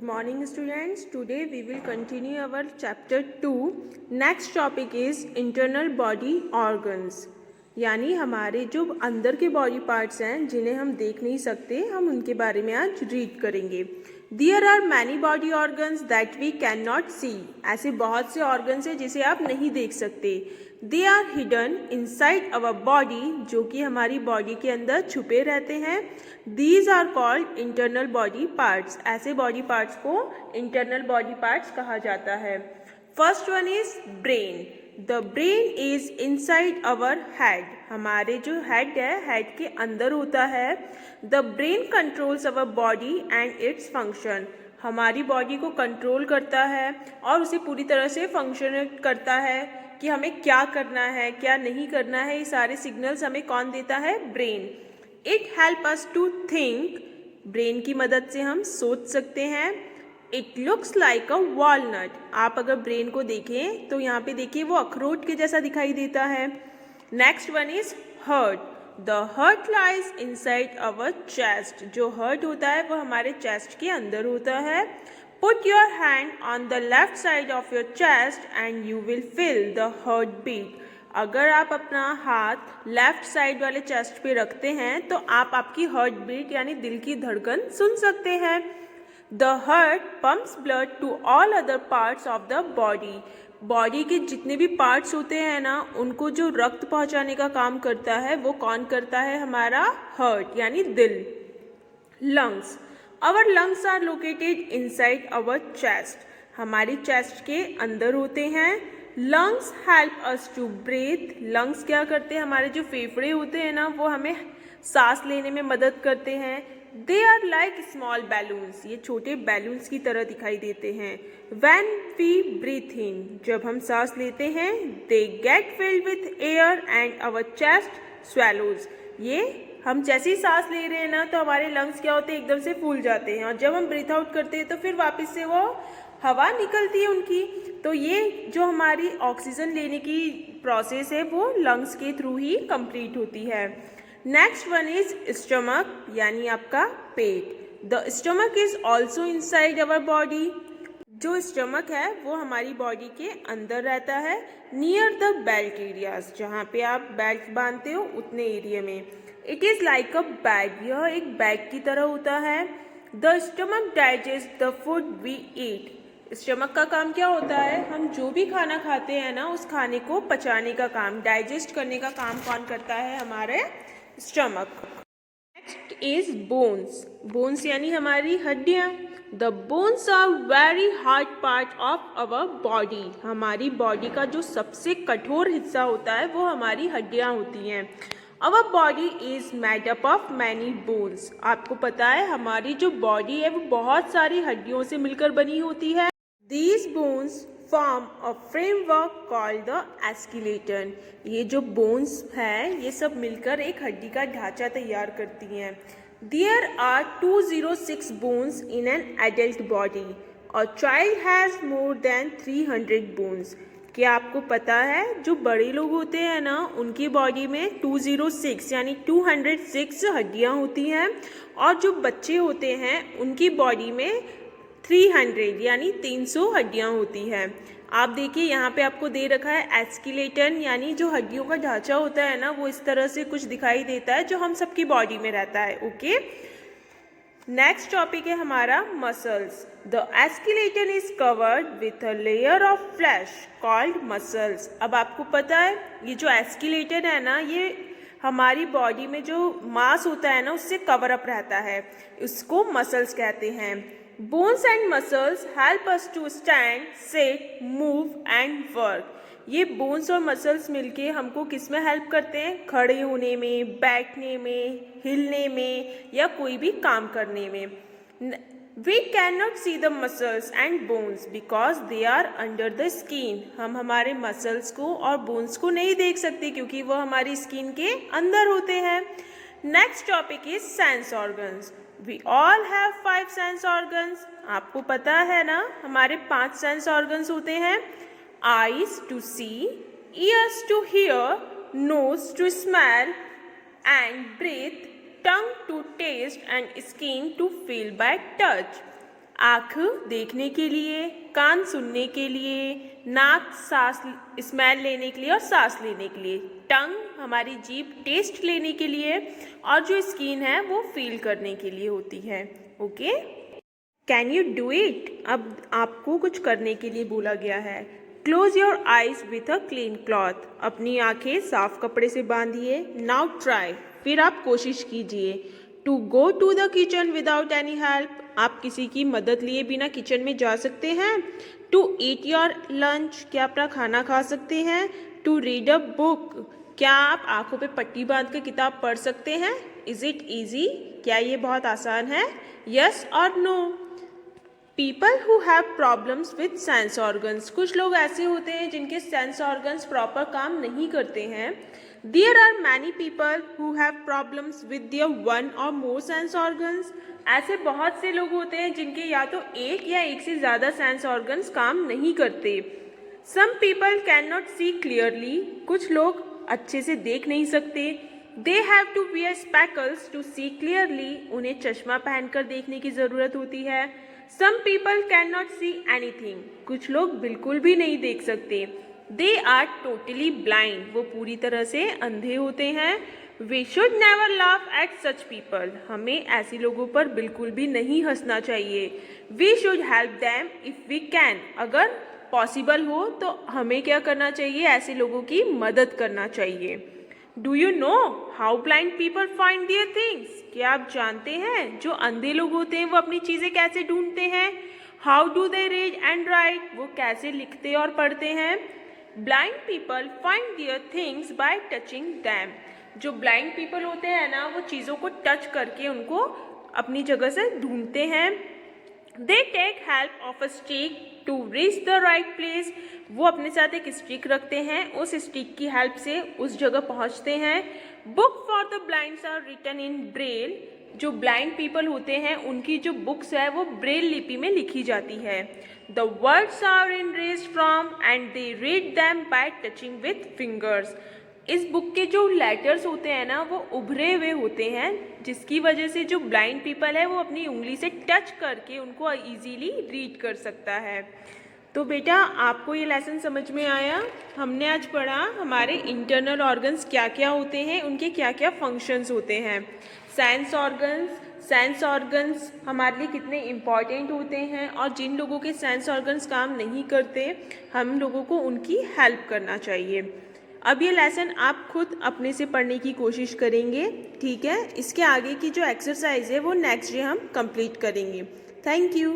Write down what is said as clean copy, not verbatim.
morning students. Today we will continue our chapter 2. Next topic is internal body organs. यानी हमारे जो अंदर के बॉडी पार्ट्स हैं जिन्हें हम देख नहीं सकते, हम उनके बारे में आज रीड करेंगे. There are many body organs that we cannot see. ऐसे बहुत से ऑर्गन्स हैं जिसे आप नहीं देख सकते. They are hidden inside our body, जो कि हमारी बॉडी के अंदर छुपे रहते हैं. These are called internal body parts. ऐसे बॉडी पार्ट्स को internal body parts कहा जाता है. First one is brain. The brain is inside our head. हमारे जो head है, head के अंदर होता है. The brain controls our body and its function. हमारी बॉडी को कंट्रोल करता है और उसे पूरी तरह से फंक्शन करता है कि हमें क्या करना है, क्या नहीं करना है. ये सारे सिग्नल्स हमें कौन देता है? Brain. It help us to think. Brain की मदद से हम सोच सकते हैं. It looks like a walnut. आप अगर ब्रेन को देखें तो यहाँ पे देखिए वो अखरोट के जैसा दिखाई देता है. Next one is heart. The heart lies inside our chest. जो हार्ट होता है वो हमारे चेस्ट के अंदर होता है. Put your hand on the left side of your chest and you will feel the heartbeat. अगर आप अपना हाथ लेफ्ट साइड वाले चेस्ट पे रखते हैं तो आप आपकी हार्ट बीट यानी दिल की धड़कन सुन सकते हैं. The heart pumps blood to all other parts of the body. Body के जितने भी पार्ट्स होते हैं ना, उनको जो रक्त पहुंचाने का काम करता है वो कौन करता है? हमारा हार्ट यानी दिल. Lungs. Our lungs are located inside our chest. हमारी चेस्ट के अंदर होते हैं. Lungs help us to breathe. Lungs क्या करते हैं? हमारे जो फेफड़े होते हैं ना, वो हमें सांस लेने में मदद करते हैं. They are like small balloons. ये छोटे बैलून्स की तरह दिखाई देते हैं. When we breathe in, जब हम सांस लेते हैं, they get filled with air and our chest swallows. ये हम जैसे ही सांस ले रहे हैं ना, तो हमारे लंग्स क्या होते हैं? एकदम से फूल जाते हैं. और जब हम ब्रीथ आउट करते हैं तो फिर वापस से वो हवा निकलती है उनकी. तो ये जो हमारी ऑक्सीजन लेने की प्रोसेस है वो लंग्स के थ्रू ही कंप्लीट होती है. नेक्स्ट वन इज स्टमक यानी आपका पेट. The stomach is also inside our body. जो स्टमक है वो हमारी बॉडी के अंदर रहता है. नियर द बेल्ट एरियाज, जहाँ पे आप बेल्ट बांधते हो उतने एरिया में. It is like a bag. यह एक बैग की तरह होता है. The stomach digest the food we eat. Stomach का काम क्या होता है? हम जो भी खाना खाते हैं ना, उस खाने को पचाने का काम, डाइजेस्ट करने का काम कौन करता है? हमारे stomach. Next is bones. Bones यानी हमारी हड्डियाँ. The bones are very hard part of our body. हमारी बॉडी का जो सबसे कठोर हिस्सा होता है वो हमारी हड्डियाँ होती हैं. Our body is made up of many bones. आपको पता है हमारी जो बॉडी है वो बहुत सारी हड्डियों से मिलकर बनी होती है. These bones form a framework called the skeleton. ये जो bones है ये सब मिलकर एक हड्डी का ढांचा तैयार करती हैं. There are 206 bones in an adult body. A child has more than 300 bones. क्या आपको पता है जो बड़े लोग होते हैं ना, उनकी बॉडी में 206 यानी 206 हड्डियाँ होती हैं, और जो बच्चे होते हैं उनकी बॉडी में 300 यानी 300 हड्डियाँ होती हैं. आप देखिए यहाँ पे आपको दे रखा है एस्केलेटन यानी जो हड्डियों का ढांचा होता है ना, वो इस तरह से कुछ दिखाई देता है जो हम सबकी बॉडी में रहता है. ओके. नेक्स्ट टॉपिक है हमारा muscles. The skeleton is covered with a layer of flesh called muscles. अब आपको पता है ये जो एस्केलेटन है ना, ये हमारी बॉडी में जो मांस होता है ना उससे कवर अप रहता है. इसको मसल्स कहते हैं. Bones and muscles help us to stand, sit, move and work. ये बोन्स और मसल्स मिलके हमको किस में हेल्प करते हैं? खड़े होने में, बैठने में, हिलने में या कोई भी काम करने में. We can not see the muscles and bones because they are under the skin. हम हमारे मसल्स को और बोन्स को नहीं देख सकते क्योंकि वो हमारी स्किन के अंदर होते हैं. Next topic is sense organs. We all have 5 sense organs. आपको पता है ना हमारे 5 सेंस ऑर्गन्स होते हैं. Eyes to see, ears to hear, nose to smell and breathe, tongue to taste and skin to feel by touch. आँख देखने के लिए, कान सुनने के लिए, नाक सांस स्मेल लेने के लिए और सांस लेने के लिए, टंग हमारी जीभ टेस्ट लेने के लिए, और जो स्किन है वो फील करने के लिए होती है। Okay, can you do it? अब आपको कुछ करने के लिए बोला गया है। Close your eyes with a clean cloth, अपनी आंखें साफ कपड़े से बांधिए। नाउ ट्राई, फिर आप कोशिश कीजिए। To go to the kitchen without any help, आप किसी की मदद लिए बिना किचन में जा सकते हैं। टू ईट योर लंच, क्या अपना खाना खा सकते हैं। टू रीड अ बुक, क्या आप आंखों पे पट्टी बांध कर किताब पढ़ सकते हैं। इज इट ईजी, क्या ये बहुत आसान है। यस और no. People who have problems with sense organs, कुछ लोग ऐसे होते हैं जिनके सेंस ऑर्गन्स प्रॉपर काम नहीं करते हैं। There are many people who have problems with their one or more sense organs, ऐसे बहुत से लोग होते हैं जिनके या तो एक या एक से ज़्यादा सेंस ऑर्गन्स काम नहीं करते। Some people can not see clearly, कुछ लोग अच्छे से देख नहीं सकते। They have to wear spectacles to see clearly, उन्हें चश्मा पहनकर देखने की ज़रूरत होती है। Some people can not see anything, कुछ लोग बिल्कुल भी नहीं देख सकते। दे आर टोटली ब्लाइंड, वो पूरी तरह से अंधे होते हैं। We should never laugh at such people, हमें ऐसे लोगों पर बिल्कुल भी नहीं हंसना चाहिए। We should help them if we can, अगर पॉसिबल हो तो हमें क्या करना चाहिए, ऐसे लोगों की मदद करना चाहिए। Do you know how blind people find their things, क्या आप जानते हैं जो अंधे लोग होते हैं वो अपनी चीज़ें कैसे ढूंढते हैं। How do they read and write, वो कैसे लिखते और पढ़ते हैं। Blind people find their things by touching them, जो ब्लाइंड पीपल होते हैं ना वो चीज़ों को टच करके उनको अपनी जगह से ढूंढते हैं। They take help of a stick to reach the right place, वो अपने साथ एक स्टिक रखते हैं, उस स्टिक की हेल्प से उस जगह पहुंचते हैं। Book for the blinds are written in braille, जो ब्लाइंड पीपल होते हैं उनकी जो बुक्स है वो ब्रेल लिपि में लिखी जाती है। The words are in raised from and they read them by touching with fingers, इस बुक के जो लेटर्स होते हैं ना वो उभरे हुए होते हैं, जिसकी वजह से जो ब्लाइंड पीपल है वो अपनी उंगली से टच करके उनको इजीली रीड कर सकता है। तो बेटा आपको ये लेसन समझ में आया। हमने आज पढ़ा हमारे इंटरनल ऑर्गन्स क्या क्या होते हैं, उनके क्या क्या फंक्शंस होते हैं। सेंस ऑर्गन्स हमारे लिए कितने इम्पॉर्टेंट होते हैं, और जिन लोगों के सेंस ऑर्गन्स काम नहीं करते हम लोगों को उनकी हेल्प करना चाहिए। अब ये लेसन आप खुद अपने से पढ़ने की कोशिश करेंगे, ठीक है। इसके आगे की जो एक्सरसाइज है वो नेक्स्ट डे हम कंप्लीट करेंगे। Thank you.